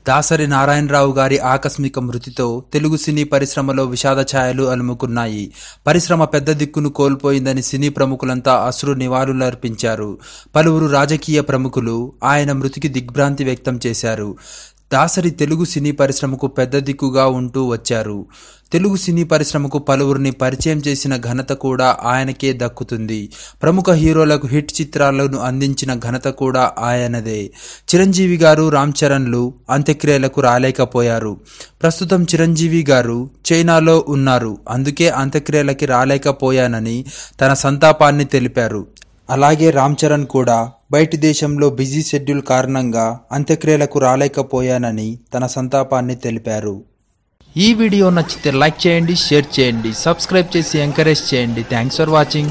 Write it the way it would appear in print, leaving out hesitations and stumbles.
దాసరి నారాయణరావు గారి ఆకస్మిక మృతితో తెలుగు సినీ పరిశ్రమలో విషాద ఛాయలు అలుముకున్నాయి. పరిశ్రమ పెద్ద దిక్కును కోల్పోయిందని సినీ ప్రముఖులంతా అశ్రు నివాళులర్పించారు. పలువురు రాజకీయ ప్రముఖులు ఆయన మృతికి దిగ్భ్రాంతి వ్యక్తం చేశారు. దాసరి తెలుగు సినీ పరిశ్రమకు పెద్ద దిక్కుగా ఉంటూ వచ్చారు. తెలుగు సినీ పరిశ్రమకు పలువురిని పరిచయం చేసిన ఘనత కూడా ఆయనకే దక్కుతుంది. ప్రముఖ హీరోలకు హిట్ చిత్రాలను అందించిన ఘనత కూడా ఆయనదే. చిరంజీవి గారు, రామ్ చరణ్లు అంత్యక్రియలకు రాలేకపోయారు. ప్రస్తుతం చిరంజీవి గారు చైనాలో ఉన్నారు. అందుకే అంత్యక్రియలకి రాలేకపోయానని తన సంతాపాన్ని తెలిపారు. అలాగే రామ్ చరణ్ కూడా బయటి దేశంలో బిజీ షెడ్యూల్ కారణంగా అంత్యక్రియలకు రాలేకపోయానని తన సంతాపాన్ని తెలిపారు. ఈ వీడియో నచ్చితే లైక్ చేయండి, షేర్ చేయండి, సబ్స్క్రైబ్ చేసి ఎంకరేజ్ చేయండి. Thanks for watching.